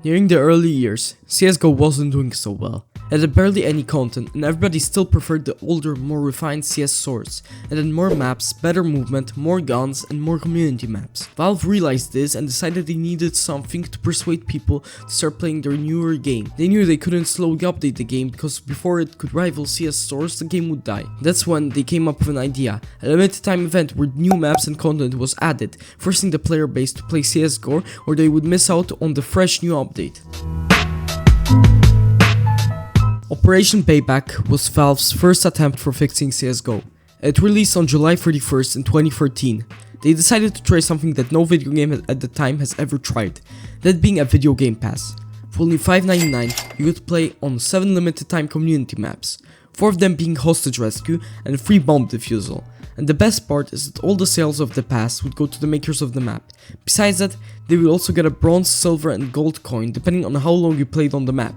During the early years, CSGO wasn't doing so well. It had barely any content and everybody still preferred the older, more refined CS source. It had more maps, better movement, more guns and more community maps. Valve realized this and decided they needed something to persuade people to start playing their newer game. They knew they couldn't slowly update the game because before it could rival CS source, the game would die. That's when they came up with an idea, a limited time event where new maps and content was added, forcing the player base to play CSGO or they would miss out on the fresh new update. Operation Payback was Valve's first attempt for fixing CSGO. It released on July 31st in 2014. They decided to try something that no video game at the time has ever tried, that being a video game pass. For only $5.99, you could play on 7 limited time community maps, 4 of them being hostage rescue and free bomb defusal. And the best part is that all the sales of the pass would go to the makers of the map. Besides that, they would also get a bronze, silver and gold coin depending on how long you played on the map.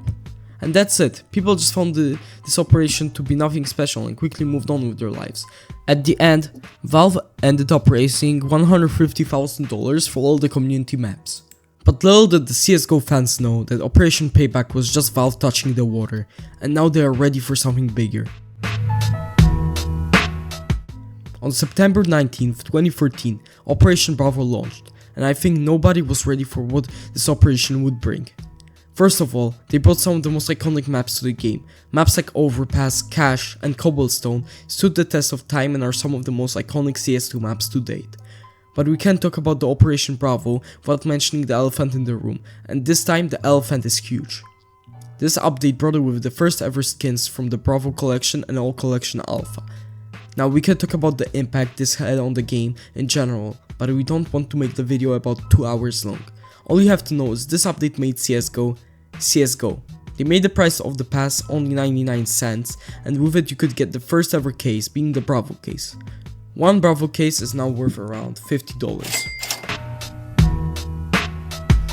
And that's it. People just found this operation to be nothing special and quickly moved on with their lives. At the end, Valve ended up raising $150,000 for all the community maps. But little did the CSGO fans know that Operation Payback was just Valve touching the water, and now they are ready for something bigger. On September 19th, 2014, Operation Bravo launched, and I think nobody was ready for what this operation would bring. First of all, they brought some of the most iconic maps to the game. Maps like Overpass, Cache, and Cobblestone stood the test of time and are some of the most iconic CS2 maps to date. But we can't talk about the Operation Bravo without mentioning the elephant in the room, and this time the elephant is huge. This update brought it with the first ever skins from the Bravo collection and All Collection Alpha. Now we can talk about the impact this had on the game in general, but we don't want to make the video about 2 hours long. All you have to know is this update made CSGO, CSGO. They made the price of the pass only 99 cents, and with it you could get the first ever case, being the Bravo case. One Bravo case is now worth around $50.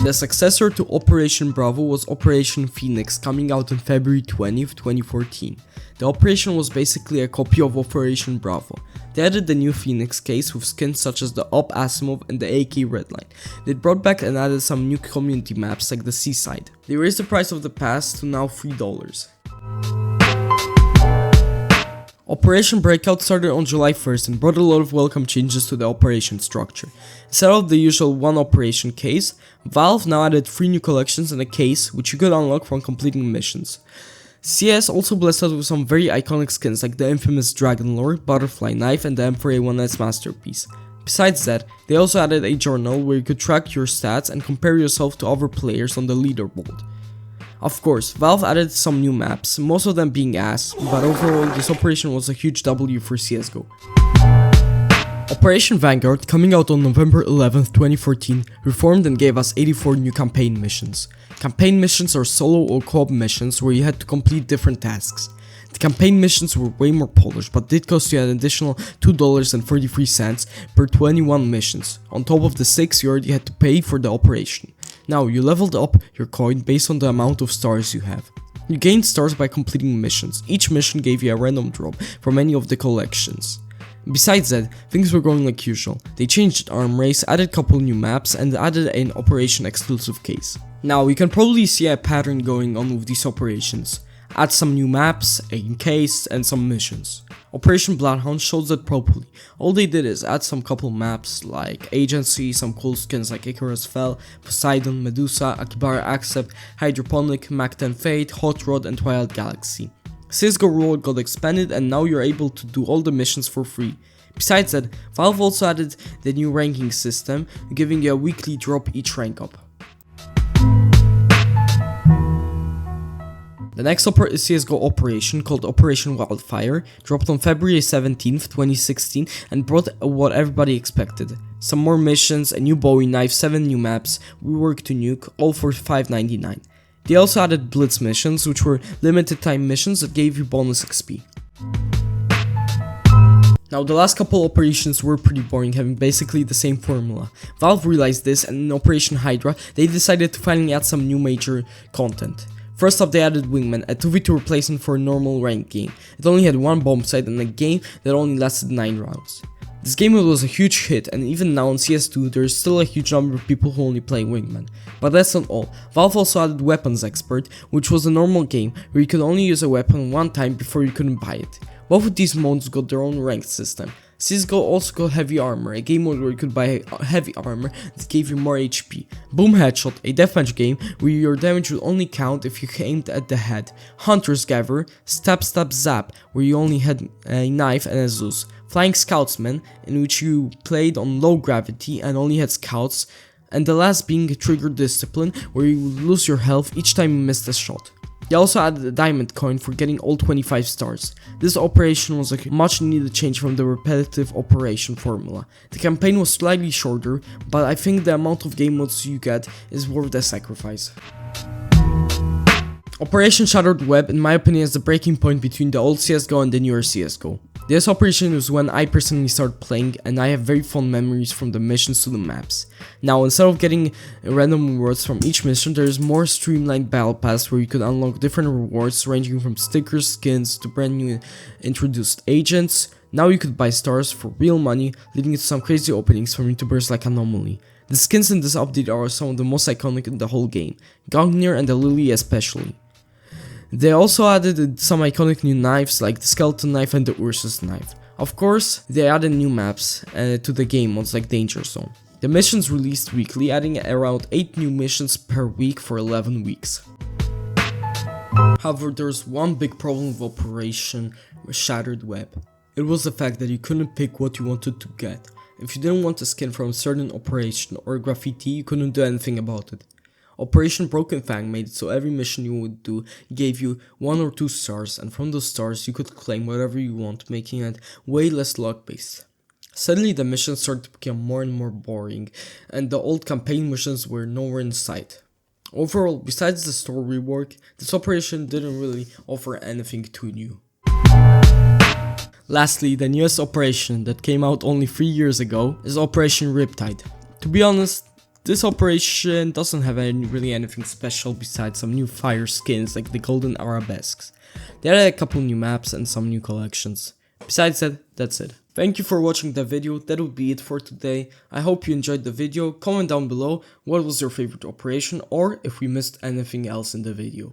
The successor to Operation Bravo was Operation Phoenix, coming out on February 20th, 2014. The operation was basically a copy of Operation Bravo. They added the new Phoenix case with skins such as the Op Asimov and the AK Redline. They brought back and added some new community maps like the Seaside. They raised the price of the pass to now $3. Operation Breakout started on July 1st and brought a lot of welcome changes to the operation structure. Instead of the usual one operation case, Valve now added 3 new collections and a case which you could unlock from completing missions. CS also blessed us with some very iconic skins like the infamous Dragon Lord, Butterfly Knife and the M4A1S Masterpiece. Besides that, they also added a journal where you could track your stats and compare yourself to other players on the leaderboard. Of course, Valve added some new maps, most of them being ass, but overall this operation was a huge W for CSGO. Operation Vanguard, coming out on November 11th, 2014, reformed and gave us 84 new campaign missions. Campaign missions are solo or co-op missions where you had to complete different tasks. The campaign missions were way more polished, but did cost you an additional $2.33 per 21 missions. On top of the 6 you already had to pay for the operation. Now, you leveled up your coin based on the amount of stars you have. You gained stars by completing missions. Each mission gave you a random drop from any of the collections. Besides that, things were going like usual. They changed arm race, added couple new maps, and added an operation exclusive case. Now, you can probably see a pattern going on with these operations. Add some new maps, a case, and some missions. Operation Bloodhound shows that properly. All they did is add some couple maps like Agency, some cool skins like Icarus Fell, Poseidon, Medusa, Akibara Accept, Hydroponic, Mac-10 Fate, Hot Rod, and Twilight Galaxy. CSGO World got expanded and now you're able to do all the missions for free. Besides that, Valve also added the new ranking system, giving you a weekly drop each rank up. The next CSGO operation, called Operation Wildfire, dropped on February 17th, 2016 and brought what everybody expected. Some more missions, a new Bowie knife, 7 new maps, rework to nuke, all for $5.99. They also added Blitz missions, which were limited time missions that gave you bonus XP. Now, the last couple operations were pretty boring, having basically the same formula. Valve realized this, and in Operation Hydra, they decided to finally add some new major content. First up, they added Wingman, a 2v2 replacement for a normal ranked game. It only had one bomb site and a game that only lasted 9 rounds. This game was a huge hit, and even now in CS2 there is still a huge number of people who only play Wingman. But that's not all. Valve also added Weapons Expert, which was a normal game where you could only use a weapon one time before you couldn't buy it. Both of these modes got their own ranked system. CSGO also got Heavy Armor, a game mode where you could buy heavy armor that gave you more HP. Boom Headshot, a deathmatch game where your damage would only count if you aimed at the head. Hunter's Gather, Stab Stab Zap, where you only had a knife and a Zeus. Flying Scoutsman, in which you played on low gravity and only had scouts. And the last being Trigger Discipline, where you would lose your health each time you missed a shot. They also added a diamond coin for getting all 25 stars. This operation was a much needed change from the repetitive operation formula. The campaign was slightly shorter, but I think the amount of game modes you get is worth the sacrifice. Operation Shattered Web, in my opinion, is the breaking point between the old CSGO and the newer CSGO. This operation was when I personally started playing, and I have very fond memories from the missions to the maps. Now, instead of getting random rewards from each mission, there is more streamlined battle pass where you could unlock different rewards ranging from stickers, skins to brand new introduced agents. Now you could buy stars for real money, leading to some crazy openings from YouTubers like Anomaly. The skins in this update are some of the most iconic in the whole game, Gungnir and the Lily especially. They also added some iconic new knives like the Skeleton Knife and the Ursus Knife. Of course, they added new maps to the game modes like Danger Zone. The missions released weekly, adding around 8 new missions per week for 11 weeks. However, there's one big problem with Operation Shattered Web. It was the fact that you couldn't pick what you wanted to get. If you didn't want a skin from a certain operation or graffiti, you couldn't do anything about it. Operation Broken Fang made it so every mission you would do gave you 1 or 2 stars, and from those stars you could claim whatever you want, making it way less luck based. Suddenly the missions started to become more and more boring, and the old campaign missions were nowhere in sight. Overall, besides the story work, this operation didn't really offer anything too new. Lastly, the newest operation that came out only 3 years ago is Operation Riptide. To be honest, this operation doesn't have really anything special besides some new fire skins like the Golden Arabesques. They added a couple new maps and some new collections. Besides that, that's it. Thank you for watching the video, that would be it for today. I hope you enjoyed the video. Comment down below what was your favorite operation or if we missed anything else in the video.